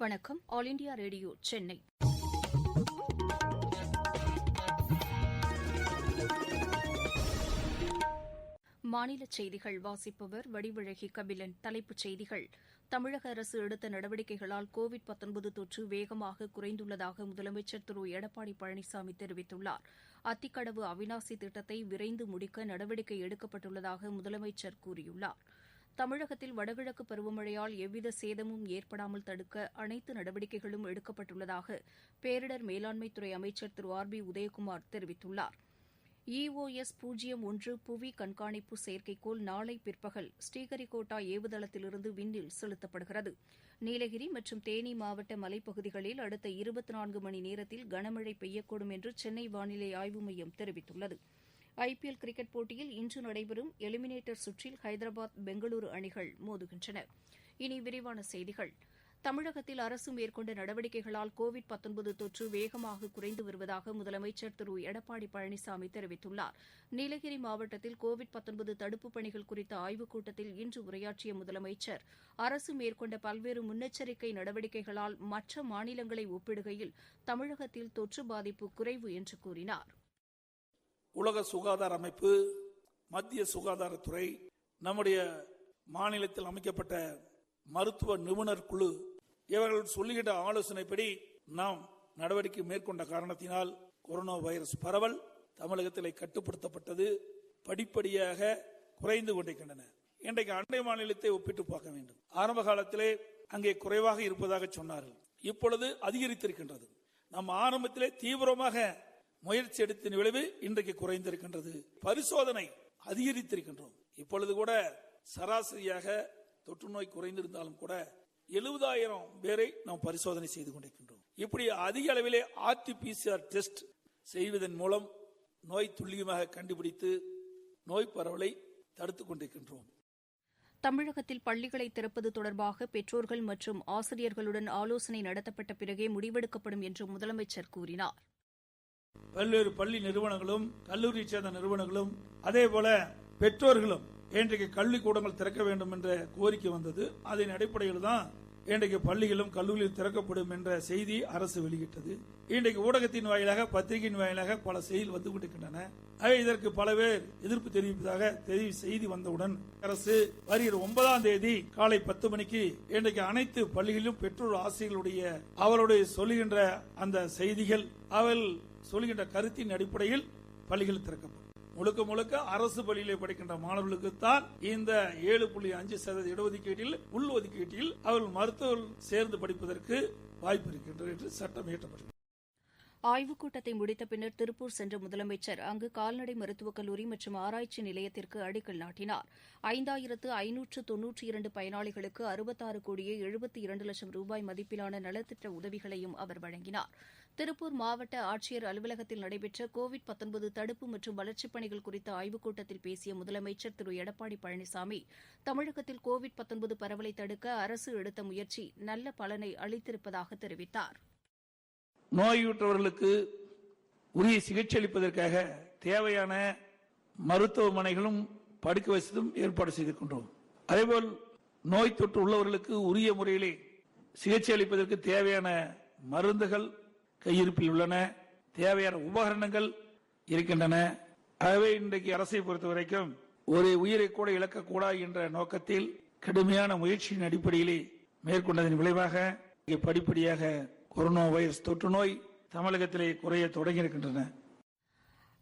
வணக்கம். All India radio Chennai. மாநிலச் செய்திகள் வாசிப்பவர் வடிவழகி கபிலன். தலைப்புச் செய்திகள். தமிழக அரசு எடுத்த நடவடிக்கைகளால் கோவிட் தொற்று வேகமாக குறைந்துள்ளதாக முதலமைச்சர் திரு எடப்பாடி பழனிசாமி தெரிவித்துள்ளார். அத்திக்கடவு அவிநாசி திட்டத்தை விரைந்து முடிக்க நடவடிக்கை எடுக்கப்பட்டுள்ளதாக முதலமைச்சர் கூறியுள்ளார். தமிழகத்தில் வடகிழக்கு பருவமழையால் எவ்வித சேதமும் ஏற்படாமல் தடுக்க அனைத்து நடவடிக்கைகளும் எடுக்கப்பட்டுள்ளதாக பேரிடர் மேலாண்மைத்துறை அமைச்சர் திரு ஆர்.பி. உதயகுமார் தெரிவித்துள்ளார். EOS-01 புவி கண்காணிப்பு செயற்கைக்கோள் நாளை பிற்பகல் ஸ்ரீஹரிகோட்டா ஏவுதளத்திலிருந்து விண்ணில் செலுத்தப்படுகிறது. நீலகிரி மற்றும் தேனி மாவட்ட மலைப்பகுதிகளில் அடுத்த 24 மணி நேரத்தில் கனமழை பெய்யக்கூடும் என்று சென்னை வானிலை ஆய்வு மையம் தெரிவித்துள்ளது. IPL கிரிக்கெட் போட்டியில் இன்று நடைபெறும் எலிமினேட்டர் சுற்றில் ஹைதராபாத், பெங்களூரு அணிகள் மோதுகின்றன. இனி விரிவான செய்திகள். தமிழகத்தில் அரசு மேற்கொண்ட நடவடிக்கைகளால் கோவிட் தொற்று வேகமாக குறைந்து வருவதாக முதலமைச்சர் திரு எடப்பாடி பழனிசாமி தெரிவித்துள்ளார். நீலகிரி மாவட்டத்தில் கோவிட் தடுப்புப் பணிகள் குறித்த ஆய்வுக் கூட்டத்தில் இன்று உரையாற்றிய முதலமைச்சர் அரசு மேற்கொண்ட பல்வேறு முன்னெச்சரிக்கை நடவடிக்கைகளால் மற்ற மாநிலங்களை ஒப்பிடுகையில் தமிழகத்தில் தொற்று பாதிப்பு குறைவு என்று கூறினார். உலக சுகாதார அமைப்பு, மத்திய சுகாதாரத்துறை, நம்முடைய மாநிலத்தில் அமைக்கப்பட்ட மருத்துவ நிபுணர் குழு இவர்கள் சொல்லுகின்ற ஆலோசனைப்படி நாம் நடவடிக்கை மேற்கொண்ட காரணத்தினால் கொரோனா வைரஸ் பரவல் தமிழகத்திலே கட்டுப்படுத்தப்பட்டது. படிப்படியாக குறைந்து கொண்டிருக்கின்றன. இன்றைக்கு அண்டை மாநிலத்தை ஒப்பிட்டு பார்க்க வேண்டும். ஆரம்ப காலத்திலே அங்கே குறைவாக இருப்பதாக சொன்னார்கள். இப்பொழுது அதிகரித்திருக்கின்றது. நம்ம ஆரம்பத்திலே தீவிரமாக முயற்சி எடுத்த விளைவு இன்றைக்கு குறைந்திருக்கின்றது. பரிசோதனை அதிகரித்திருக்கின்றோம். இப்பொழுது கூட சராசரியாக தொற்று நோய் குறைந்திருந்தாலும் கூட 70,000 பேரை நாம் பரிசோதனை செய்து கொண்டிருக்கின்றோம். இப்படி அதிக அளவிலே RT-PCR டெஸ்ட் செய்வதன் மூலம் நோய் துல்லியமாக கண்டுபிடித்து நோய் பரவலை தடுத்துக் கொண்டிருக்கின்றோம். தமிழகத்தில் பள்ளிகளை திறப்பது தொடர்பாக பெற்றோர்கள் மற்றும் ஆசிரியர்களுடன் ஆலோசனை நடத்தப்பட்ட பிறகே முடிவெடுக்கப்படும் என்று முதலமைச்சர் கூறினார். பல்வேறு பள்ளி நிறுவனங்களும் கல்லூரியை சேர்ந்த நிறுவனங்களும் அதேபோல பெற்றோர்களும் இன்றைக்கு கல்விக்கூடங்கள் திறக்க வேண்டும் என்ற கோரிக்கை வந்தது. அதன் அடிப்படையில் தான் இன்றைக்கு பள்ளிகளும் கல்லூரிகளும் திறக்கப்படும் என்ற செய்தி அரசு வெளியிட்டது. இன்றைக்கு ஊடகத்தின் வாயிலாக, பத்திரிகையின் வாயிலாக பல செய்திகள் வந்து கொண்டிருக்கின்றன. இதற்கு பல பேர் எதிர்ப்பு தெரிவிப்பதாக செய்தி வந்தவுடன் அரசு வருகிற 9ஆம் தேதி காலை 10 மணிக்கு இன்றைக்கு அனைத்து பள்ளிகளிலும் பெற்றோர் ஆசிரியர்களுடைய அவருடைய சொல்லுகின்ற அந்த செய்திகள், அவர்கள் சொல்லுகின்ற கருத்தின் அடிப்படையில் பள்ளிகள் திறக்கப்படும். முழுக்க முழுக்க அரசு பள்ளியிலே படிக்கின்ற மாணவர்களுக்கு தான் இந்த 7.5% இடஒதுக்கீட்டில் உள் ஒதுக்கீட்டில் அவர்கள் மருத்துவர்கள் சேர்ந்து படிப்பதற்கு வாய்ப்பு இருக்கின்றது என்று சட்டம் இயற்றப்பட்டது. ஆய்வுக் கூட்டத்தை முடித்த பின்னர் திருப்பூர் சென்ற முதலமைச்சர் அங்கு கால்நடை மருத்துவக் கல்லூரி மற்றும் ஆராய்ச்சி நிலையத்திற்கு அடிக்கல் நாட்டினார். 5592 பயனாளிகளுக்கு 66,72,00,000 ரூபாய் மதிப்பிலான நலத்திட்ட உதவிகளையும் அவர் வழங்கினார். திருப்பூர் மாவட்ட ஆட்சியர் அலுவலகத்தில் நடைபெற்ற கோவிட் தடுப்பு மற்றும் வளர்ச்சிப் பணிகள் குறித்த ஆய்வுக் கூட்டத்தில் பேசிய முதலமைச்சர் திரு எடப்பாடி பழனிசாமி தமிழகத்தில் கோவிட் பரவலை தடுக்க அரசு எடுத்த முயற்சி நல்ல பலனை அளித்திருப்பதாக தெரிவித்தார். நோயுற்றவர்களுக்கு உரிய சிகிச்சை அளிப்பதற்காக தேவையான மருத்துவமனைகளும் படுக்கை வசதியும் ஏற்பாடு செய்திருக்கின்றோம். அதேபோல் நோய் தொற்று உள்ளவர்களுக்கு உரிய முறையிலே சிகிச்சை அளிப்பதற்கு தேவையான மருந்துகள் கையிருப்பில் உள்ளன, தேவையான உபகரணங்கள் இருக்கின்றன. ஆகவே இன்றைக்கு அரசை பொறுத்த வரைக்கும் ஒரு உயிரை கூட இழக்கக்கூடாது என்ற நோக்கத்தில் கடுமையான முயற்சியின் அடிப்படையிலே மேற்கொண்டதன் விளைவாக படிப்படியாக கொரோனா வைரஸ் தொற்று நோய் தமிழகத்திலே குறைய தொடங்கியிருக்கின்றன.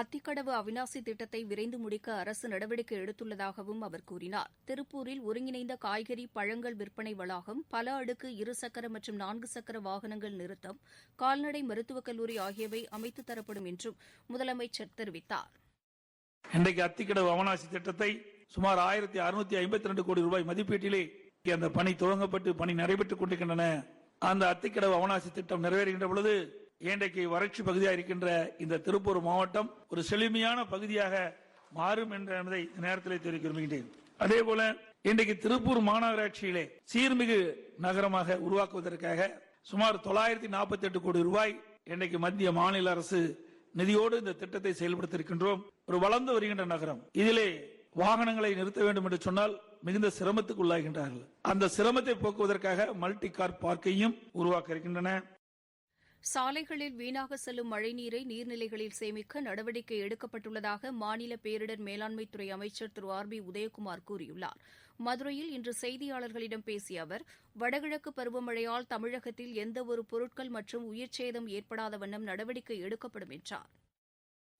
அத்திக்கடவு அவிநாசி திட்டத்தை விரைந்து முடிக்க அரசு நடவடிக்கை எடுத்துள்ளதாகவும் அவர் கூறினார். திருப்பூரில் ஒருங்கிணைந்த காய்கறி, பழங்கள் விற்பனை வளாகம், பல அடுக்கு 2 சக்கர மற்றும் 4 சக்கர வாகனங்கள் நிறுத்தம், கால்நடை மருத்துவக் கல்லூரி ஆகியவை அமைத்துத் தரப்படும் என்றும் முதலமைச்சர் தெரிவித்தார். இன்றைக்கு அத்திக்கடவு அவிநாசி திட்டத்தை சுமார் 1652 கோடி ரூபாய் மதிப்பீட்டிலே அந்த பணி துவங்கப்பட்டு பணி நடைபெற்றுக் கொண்டிருக்கின்றன. அந்த அத்திக்கடவு அவிநாசி திட்டம் நிறைவேறுகின்ற பொழுது இன்றைக்கு வறட்சி பகுதியாக இருக்கின்ற இந்த திருப்பூர் மாவட்டம் ஒரு செழுமையான பகுதியாக மாறும் என்பதை நேரத்தில் தெரிவிக்க விரும்புகின்றேன். அதேபோல இன்றைக்கு திருப்பூர் மாநகராட்சியிலே சீர்மிகு நகரமாக உருவாக்குவதற்காக சுமார் 948 கோடி ரூபாய் இன்றைக்கு மத்திய மாநில அரசு நிதியோடு இந்த திட்டத்தை செயல்படுத்தியிருக்கின்றோம். ஒரு வளர்ந்து வருகின்ற நகரம். இதிலே வாகனங்களை நிறுத்த வேண்டும் என்று சொன்னால் மிகுந்த சிரமத்துக்கு உள்ளாகின்றார்கள். அந்த சிரமத்தை போக்குவதற்காக மல்டி கார் பார்க்கையும் உருவாக்க இருக்கின்றன. சாலைகளில் வீணாக செல்லும் மழைநீரை நீர்நிலைகளில் சேமிக்க நடவடிக்கை எடுக்கப்பட்டுள்ளதாக மாநில பேரிடர் மேலாண்மைத்துறை அமைச்சர் திரு ஆர் பி உதயகுமார் கூறியுள்ளார். மதுரையில் இன்று செய்தியாளர்களிடம் பேசிய அவர், வடகிழக்கு பருவமழையால் தமிழகத்தில் எந்தவொரு பொருட்கள் மற்றும் உயிர்ச்சேதம் ஏற்படாத வண்ணம் நடவடிக்கை எடுக்கப்படும் என்றார்.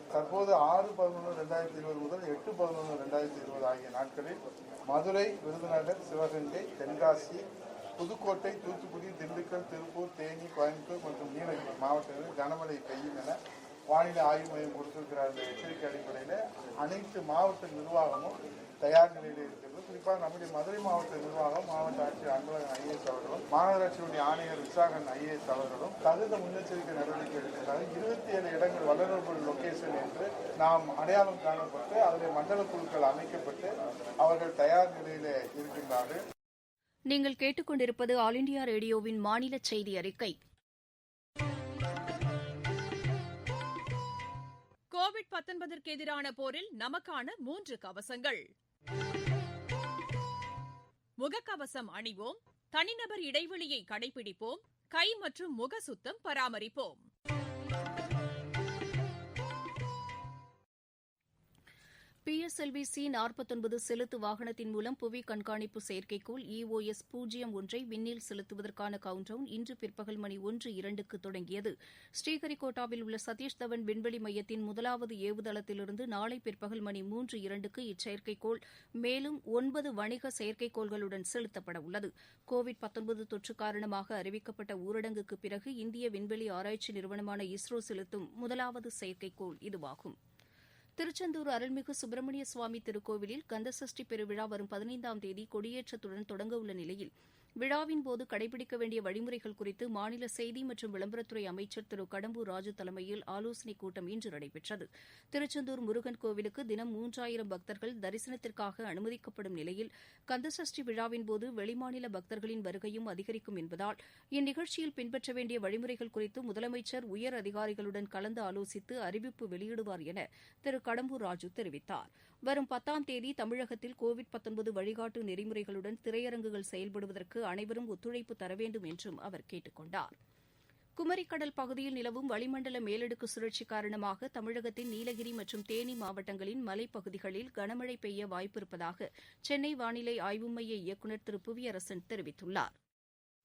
தற்போது 6/11/2020 முதல் 8/11/2020 ஆகிய நாட்களில் மதுரை, விருதுநகர், சிவகங்கை, தென்காசி, புதுக்கோட்டை, தூத்துக்குடி, திண்டுக்கல், திருப்பூர், தேனி, கோயம்புத்தூர் மற்றும் நீலகிரி மாவட்டங்களில் கனமழை பெய்யும் என வானிலை ஆய்வு மையம் கொடுத்திருக்கிற அந்த எச்சரிக்கை அடிப்படையில் அனைத்து மாவட்ட நிர்வாகமும் தயார் நிலையில் இருக்கிறது. குறிப்பாக நம்முடைய மதுரை மாவட்ட நிர்வாகம், மாவட்ட ஆட்சியர் அன்பழகன் ஐஏஎஸ் அவர்களும், மாநகராட்சியுடைய ஆணையர் விசாகன் ஐஏஎஸ் அவர்களும் தகுந்த முன்னெச்சரிக்கை நடவடிக்கை எடுக்கிறார்கள். 27 இடங்கள் வல்லுநர்கள் லொகேஷன் என்று நாம் அடையாளம் காணப்பட்டு அதில் மண்டல குழுக்கள் அமைக்கப்பட்டு அவர்கள் தயார் நிலையில் இருக்கின்றார்கள். நீங்கள் கேட்டுக்கொண்டிருப்பது ஆல் இண்டியா ரேடியோவின் மாநில செய்தி அறிக்கை. கோவிட்-19 எதிரான போரில் நமக்கான 3 கவசங்கள். முகக்கவசம் அணிவோம், தனிநபர் இடைவெளியை கடைபிடிப்போம், கை மற்றும் முக சுத்தம் பராமரிப்போம். PSLV C-49 செலுத்து வாகனத்தின் மூலம் புவி கண்காணிப்பு செயற்கைக்கோள் EOS 01 விண்ணில் செலுத்துவதற்கான கவுண்டவுன் இன்று பிற்பகல் மணி 1:02 தொடங்கியது. ஸ்ரீஹரிகோட்டாவில் உள்ள சதீஷ் தவன் விண்வெளி மையத்தின் முதலாவது ஏவுதளத்திலிருந்து நாளை பிற்பகல் மணி 3:02 இச்செயற்கைக்கோள் மேலும் 9 வணிக செயற்கைக்கோள்களுடன் செலுத்தப்பட உள்ளது. கோவிட்-19 தொற்று காரணமாக அறிவிக்கப்பட்ட ஊரடங்குக்கு பிறகு இந்திய விண்வெளி ஆராய்ச்சி நிறுவனமான இஸ்ரோ செலுத்தும் முதலாவது செயற்கைக்கோள் இதுவாகும். திருச்செந்தூர் அருள்மிகு சுப்பிரமணிய சுவாமி திருக்கோவிலில் கந்தசஷ்டி பெருவிழா வரும் 15ஆம் தேதி கொடியேற்றத்துடன் தொடங்க உள்ள நிலையில் விழாவின்போது கடைபிடிக்க வேண்டிய வழிமுறைகள் குறித்து மாநில செய்தி மற்றும் விளம்பரத்துறை அமைச்சர் திரு கடம்பூர் ராஜு தலைமையில் ஆலோசனைக் கூட்டம் இன்று நடைபெற்றது. திருச்செந்தூர் முருகன் கோவிலுக்கு தினம் 3000 பக்தர்கள் தரிசனத்திற்காக அனுமதிக்கப்படும் நிலையில் கந்தசஷ்டி விழாவின்போது வெளிமாநில பக்தர்களின் வருகையும் அதிகரிக்கும் என்பதால் இந்நிகழ்ச்சியில் பின்பற்ற வேண்டிய வழிமுறைகள் குறித்து முதலமைச்சர் உயர் அதிகாரிகளுடன் கலந்து ஆலோசித்து அறிவிப்பு வெளியிடுவார் என திரு கடம்பூர் ராஜு தெரிவித்தார். வரும் 10ஆம் தேதி தமிழகத்தில் கோவிட்-19 வழிகாட்டு நெறிமுறைகளுடன் திரையரங்குகள் செயல்படுவதற்கு அனைவரும் ஒத்துழைப்பு தர வேண்டும் என்றும் அவர் கேட்டுக் கொண்டார். குமரிக்கடல் பகுதியில் நிலவும் வளிமண்டல மேலடுக்கு சுழற்சி காரணமாக தமிழகத்தின் நீலகிரி மற்றும் தேனி மாவட்டங்களின் மலைப்பகுதிகளில் கனமழை பெய்ய வாய்ப்பிருப்பதாக சென்னை வானிலை ஆய்வு மைய இயக்குநர் திரு புவியரசன் தெரிவித்துள்ளார்.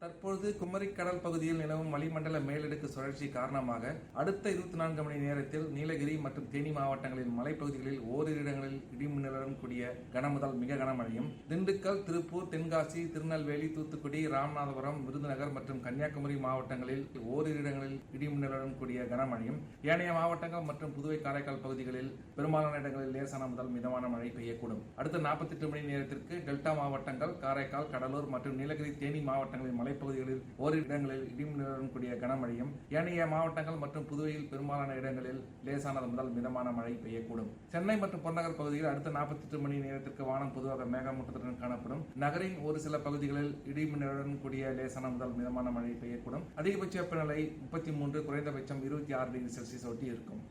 தற்பொழுது குமரிக்கடல் பகுதியில் நிலவும் வளிமண்டல மேலடுக்கு சுழற்சி காரணமாக அடுத்த 24 மணி நேரத்தில் நீலகிரி மற்றும் தேனி மாவட்டங்களின் மலைப்பகுதிகளில் ஓரிரு இடங்களில் இடிமின்னலுடன் கூடிய கனமுதல் மிக கனமழையும், திண்டுக்கல், திருப்பூர், தென்காசி, திருநெல்வேலி, தூத்துக்குடி, ராமநாதபுரம், விருதுநகர் மற்றும் கன்னியாகுமரி மாவட்டங்களில் ஓரிரு இடங்களில் இடிமின்னலுடன் கூடிய கனமழையும், ஏனைய மாவட்டங்கள் மற்றும் புதுவை, காரைக்கால் பகுதிகளில் பெரும்பாலான இடங்களில் லேசான முதல் மிதமான மழை பெய்யக்கூடும். அடுத்த 48 மணி நேரத்திற்கு டெல்டா மாவட்டங்கள், காரைக்கால், கடலூர் மற்றும் நீலகிரி, தேனி மாவட்டங்களின் மலைப்பகுதிகளில் ஓரிரு இடங்களில் இடிமின்னலுடன் கூடிய கனமழையும், ஏனைய மாவட்டங்கள் மற்றும் புதுவையில் பெரும்பாலான இடங்களில் லேசானது முதல் மிதமான மழை பெய்யக்கூடும். சென்னை மற்றும் புறநகர் பகுதியில் அடுத்த 48 மணி நேரத்திற்கு வானம் பொதுவாக மேகமூட்டத்துடன் காணப்படும். நகரின் ஒரு சில பகுதிகளில் இடிமின்னலுடன் கூடிய லேசான முதல் மிதமான மழை பெய்யக்கூடும். அதிகபட்ச வெப்பநிலை 33, குறைந்தபட்சம் 26 டிகிரி செல்சியஸ் ஒட்டி இருக்கும்.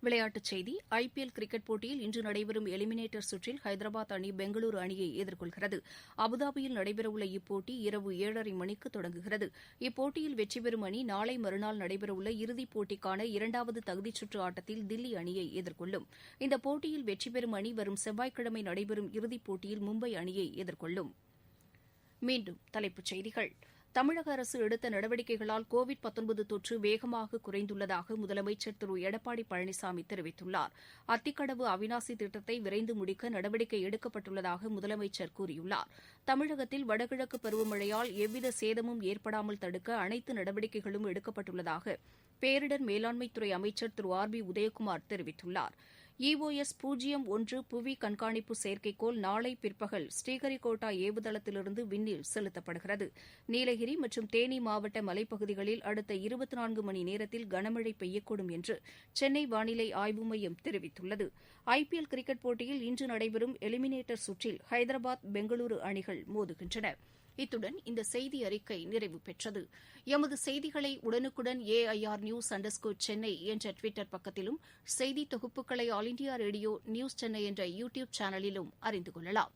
விளையாட்டுச் செய்தி. IPL கிரிக்கெட் போட்டியில் இன்று நடைபெறும் எலிமினேட்டர் சுற்றில் ஹைதராபாத் அணி பெங்களூரு அணியை எதிர்கொள்கிறது. அபுதாபியில் நடைபெறவுள்ள இப்போட்டி இரவு 7:30 மணிக்கு தொடங்குகிறது. இப்போட்டியில் வெற்றி பெறும் அணி நாளை மறுநாள் நடைபெறவுள்ள இறுதிப் போட்டிக்கான 2வது தகுதிச்சுற்று ஆட்டத்தில் தில்லி அணியை எதிர்கொள்ளும். இந்த போட்டியில் வெற்றி பெறும் அணி வரும் செவ்வாய்க்கிழமை நடைபெறும் இறுதிப் போட்டியில் மும்பை அணியை எதிர்கொள்ளும். மீண்டும் தலைப்புச் செய்திகள். தமிழக அரசு எடுத்த நடவடிக்கைகளால் கோவிட்-19 தொற்று வேகமாக குறைந்துள்ளதாக முதலமைச்சர் திரு எடப்பாடி பழனிசாமி தெரிவித்துள்ளார். அத்திக்கடவு அவிநாசி திட்டத்தை விரைந்து முடிக்க நடவடிக்கை எடுக்கப்பட்டுள்ளதாக முதலமைச்சர் கூறியுள்ளார். தமிழகத்தில் வடகிழக்கு பருவமழையால் எவ்வித சேதமும் ஏற்படாமல் தடுக்க அனைத்து நடவடிக்கைகளும் எடுக்கப்பட்டுள்ளதாக பேரிடர் மேலாண்மைத்துறை அமைச்சர் திரு ஆர் பி உதயகுமார் தெரிவித்துள்ளார். EOS 01 புவி கண்காணிப்பு செயற்கைக்கோள் நாளை பிற்பகல் ஸ்ரீஹரிகோட்டா ஏவுதளத்திலிருந்து விண்ணில் செலுத்தப்படுகிறது. நீலகிரி மற்றும் தேனி மாவட்ட மலைப்பகுதிகளில் அடுத்த 24 மணி நேரத்தில் கனமழை பெய்யக்கூடும் என்று சென்னை வானிலை ஆய்வு மையம் தெரிவித்துள்ளது. IPL கிரிக்கெட் போட்டியில் இன்று நடைபெறும் எலிமினேட்டர் சுற்றில் ஹைதராபாத், பெங்களூரு அணிகள் மோதுகின்றன. இத்துடன் இந்த செய்தி அறிக்கை நிறைவு பெற்றது. எமது செய்திகளை உடனுக்குடன் AIR News_Chennai என்ற ட்விட்டர் பக்கத்திலும், செய்தி தொகுப்புகளை all India radio news Chennai என்ற யூடியூப் சேனலிலும் அறிந்து கொள்ளலாம்.